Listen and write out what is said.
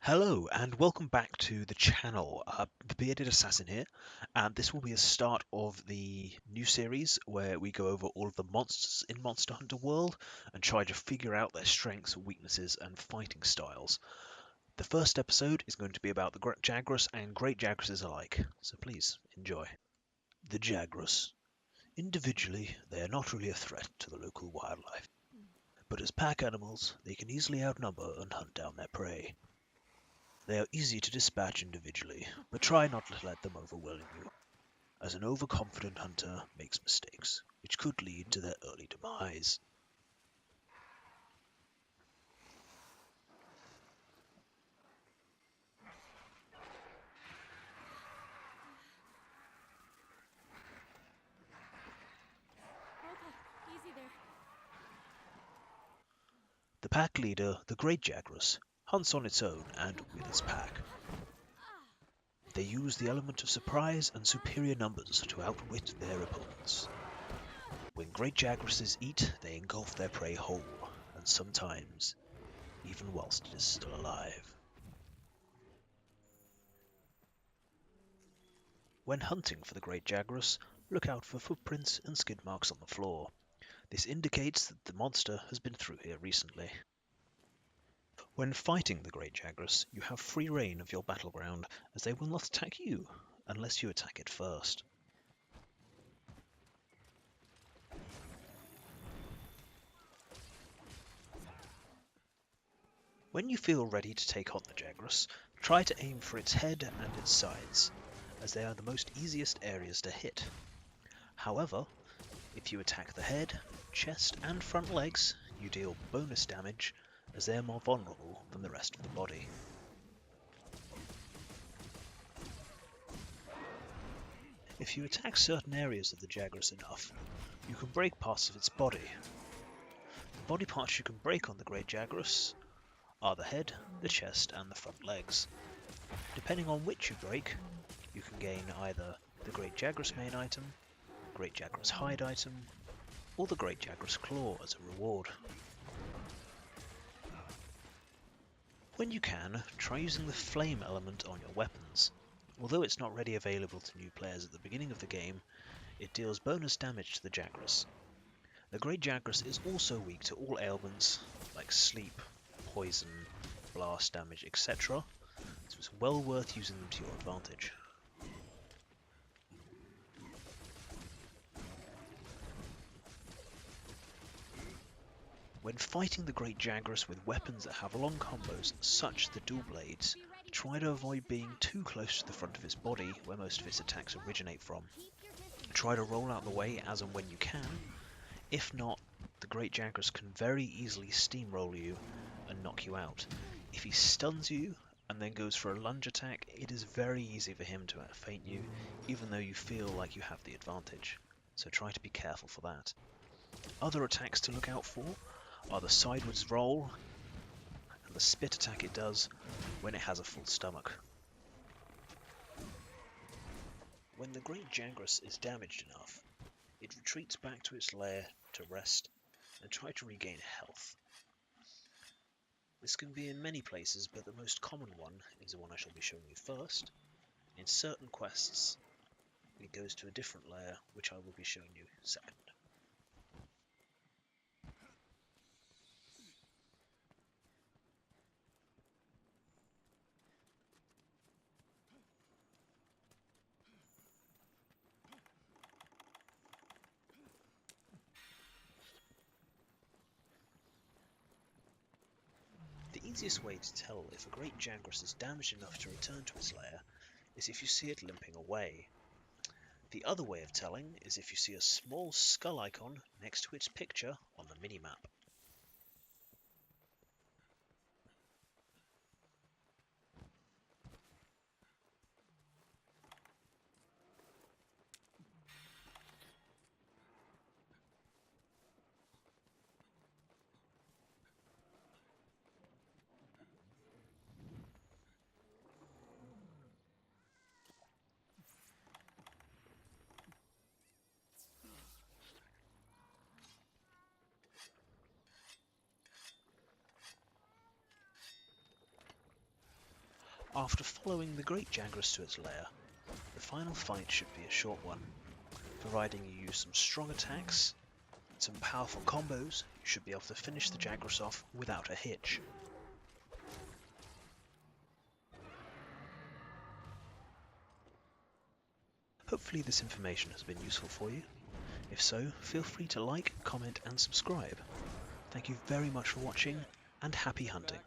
Hello and welcome back to the channel. The Bearded Assassin here, and this will be a start of the new series where we go over all of the monsters in Monster Hunter World and try to figure out their strengths, weaknesses, and fighting styles. The first episode is going to be about the Great Jagras and Great Jagras alike, so please enjoy. The Jagras. Individually, they are not really a threat to the local wildlife, but as pack animals, they can easily outnumber and hunt down their prey. They are easy to dispatch individually, but try not to let them overwhelm you, as an overconfident hunter makes mistakes, which could lead to their early demise. Okay, easy there. The pack leader, the Great Jagras, hunts on its own and with its pack. They use the element of surprise and superior numbers to outwit their opponents. When Great Jagrases eat, they engulf their prey whole, and sometimes even whilst it is still alive. When hunting for the Great Jagras, look out for footprints and skid marks on the floor. This indicates that the monster has been through here recently. When fighting the Great Jagras, you have free reign of your battleground, as they will not attack you unless you attack it first. When you feel ready to take on the Jagras, try to aim for its head and its sides, as they are the most easiest areas to hit. However, if you attack the head, chest and front legs, you deal bonus damage, as they are more vulnerable than the rest of the body. If you attack certain areas of the Jagras enough, you can break parts of its body. The body parts you can break on the Great Jagras are the head, the chest and the front legs. Depending on which you break, you can gain either the Great Jagras main item, Great Jagras hide item, or the Great Jagras claw as a reward. When you can, try using the flame element on your weapons. Although it's not ready available to new players at the beginning of the game, it deals bonus damage to the Jagras. The Great Jagras is also weak to all ailments like sleep, poison, blast damage, etc., so it's well worth using them to your advantage. When fighting the Great Jagras with weapons that have long combos such as the dual blades, try to avoid being too close to the front of its body where most of its attacks originate from. Try to roll out the way as and when you can. If not, the Great Jagras can very easily steamroll you and knock you out. If he stuns you and then goes for a lunge attack, it is very easy for him to outfeint you, even though you feel like you have the advantage. So try to be careful for that. Other attacks to look out for are the sideways roll and the spit attack it does when it has a full stomach. When the Great Jagras is damaged enough, it retreats back to its lair to rest and try to regain health. This can be in many places, but the most common one is the one I shall be showing you first. In certain quests, it goes to a different lair, which I will be showing you second. The easiest way to tell if a Great Jagras is damaged enough to return to its lair is if you see it limping away. The other way of telling is if you see a small skull icon next to its picture on the minimap. After following the Great Jagras to its lair, the final fight should be a short one, providing you use some strong attacks and some powerful combos. You should be able to finish the Jagras off without a hitch. Hopefully this information has been useful for you. If so, feel free to like, comment and subscribe. Thank you very much for watching, and happy hunting.